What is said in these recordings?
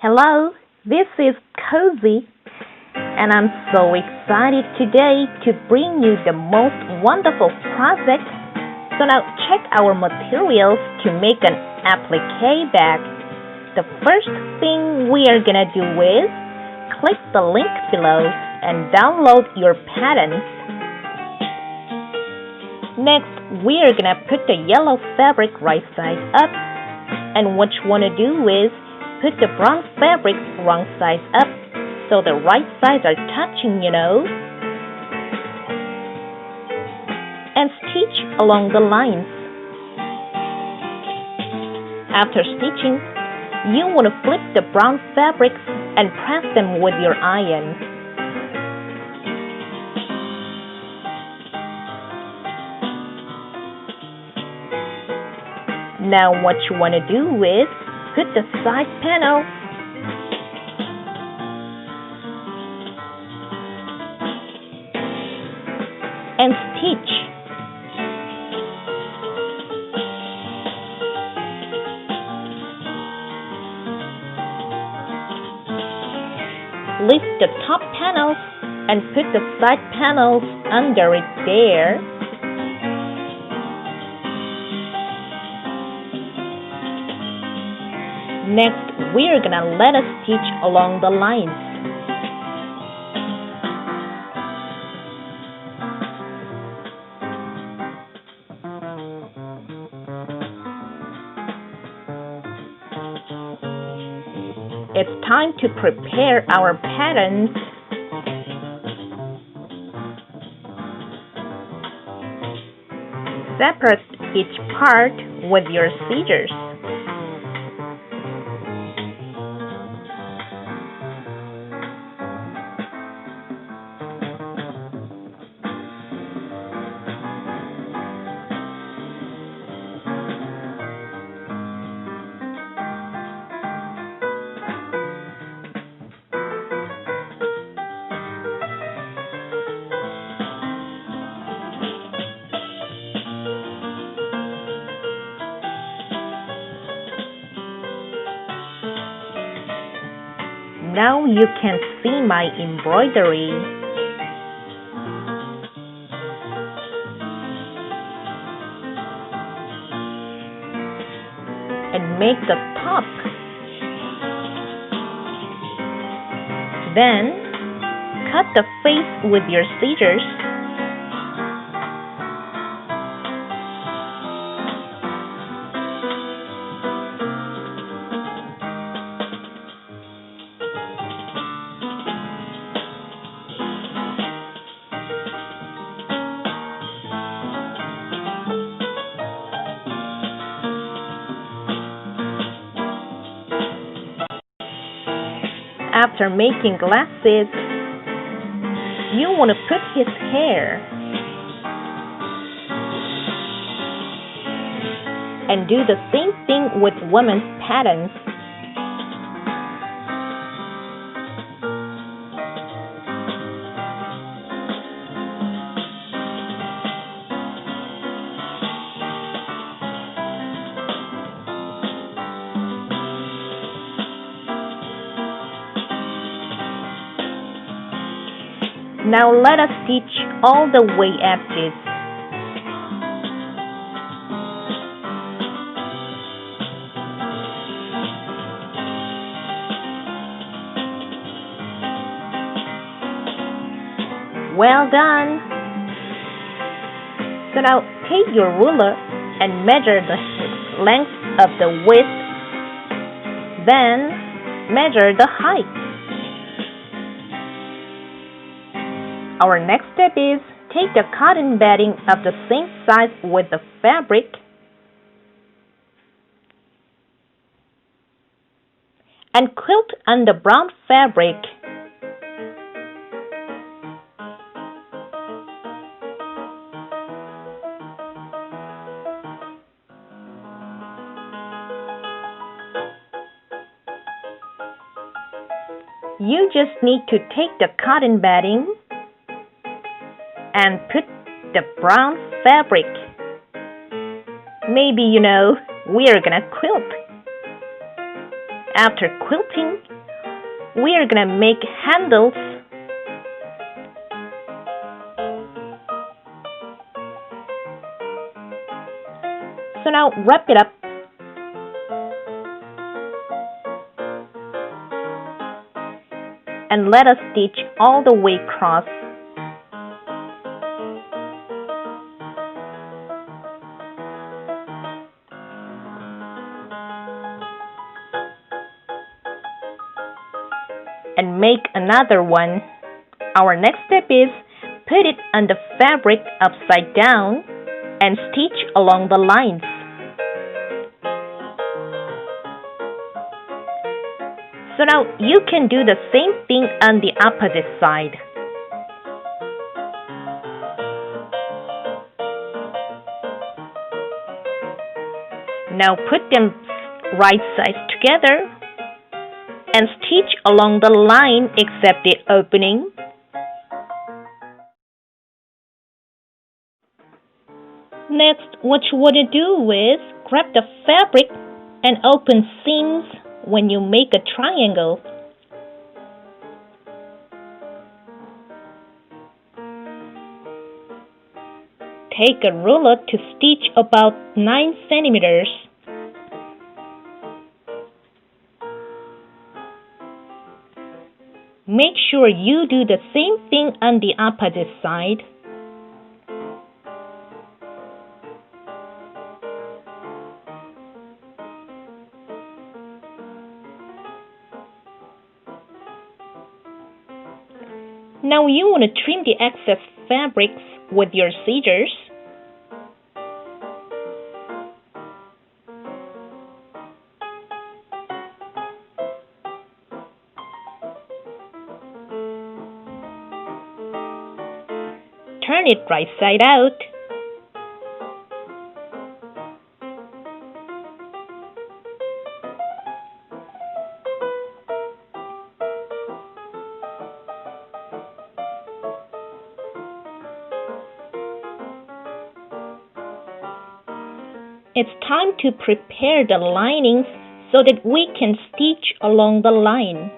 Hello, this is Cozy, and I'm so excited today to bring you the most wonderful project. So now check our materials to make an applique bag. The first thing we are gonna do is click the link below and download your patterns. Next, we are gonna put the yellow fabric right side up, and what you wanna do is put the brown fabric wrong side up so the right sides are touching, and stitch along the lines. After stitching, you want to flip the brown fabrics and press them with your iron. Now what you want to do is put the side panel and stitch. Lift the top panels and put the side panels under it there. Next, we're gonna let us stitch along the lines. It's time to prepare our patterns. Separate each part with your scissors. Now you can see my embroidery. And make the top. Then cut the face with your scissors. After making glasses, you want to put his hair and do the same thing with women's patterns. Now let us stitch all the way edges. Well done! So now take your ruler and measure the length of the width, then measure the height. Our next step is take the cotton batting of the same size with the fabric and quilt on the brown fabric. You just need to take the cotton batting and put the brown fabric. Maybe we are gonna quilt. After quilting, we are gonna make handles. So now wrap it up. And let us stitch all the way across. And make another one. Our next step is put it on the fabric upside down and stitch along the lines. So now you can do the same thing on the opposite side. Now put them right sides together and stitch along the line except the opening. Next, what you want to do is grab the fabric and open seams when you make a triangle. Take a ruler to stitch about 9 centimeters. Make sure you do the same thing on the opposite side. Now you want to trim the excess fabrics with your scissors. Turn it right side out. It's time to prepare the linings so that we can stitch along the line.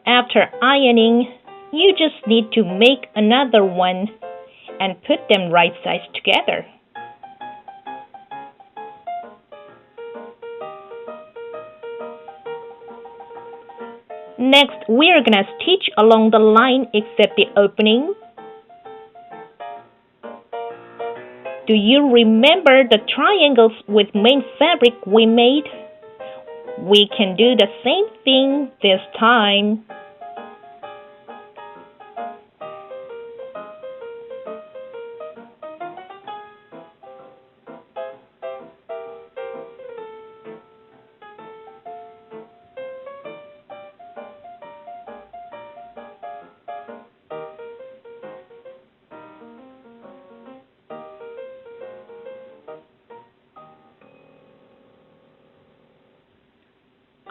After ironing, you just need to make another one and put them right sides together. Next, we are gonna stitch along the line except the opening. Do you remember the triangles with main fabric we made? We can do the same thing this time.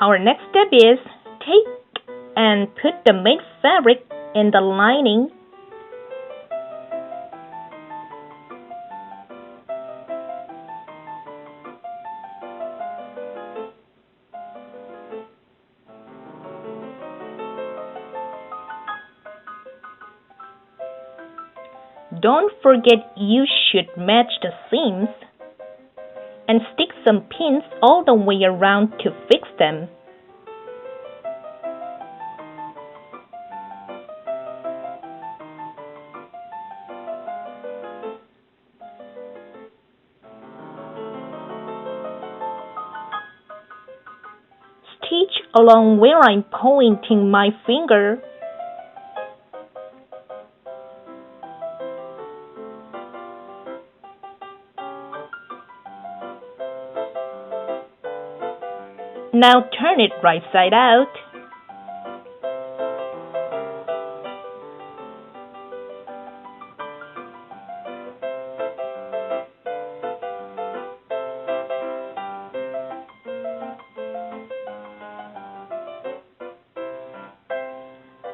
Our next step is take and put the main fabric in the lining. Don't forget you should match the seams and stick some pins all the way around to fix them. Stitch along where I'm pointing my finger. Now turn it right side out.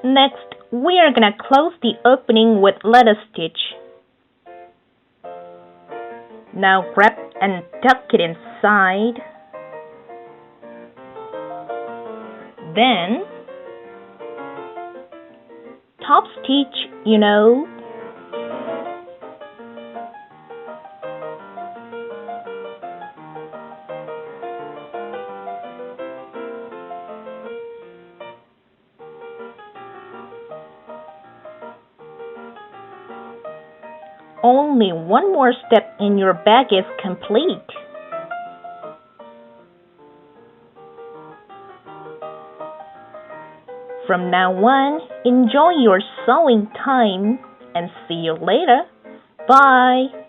Next, we are gonna close the opening with lettuce stitch. Now grab and tuck it inside. Then top stitch. Only one more step and your bag is complete. From now on, enjoy your sewing time and see you later. Bye!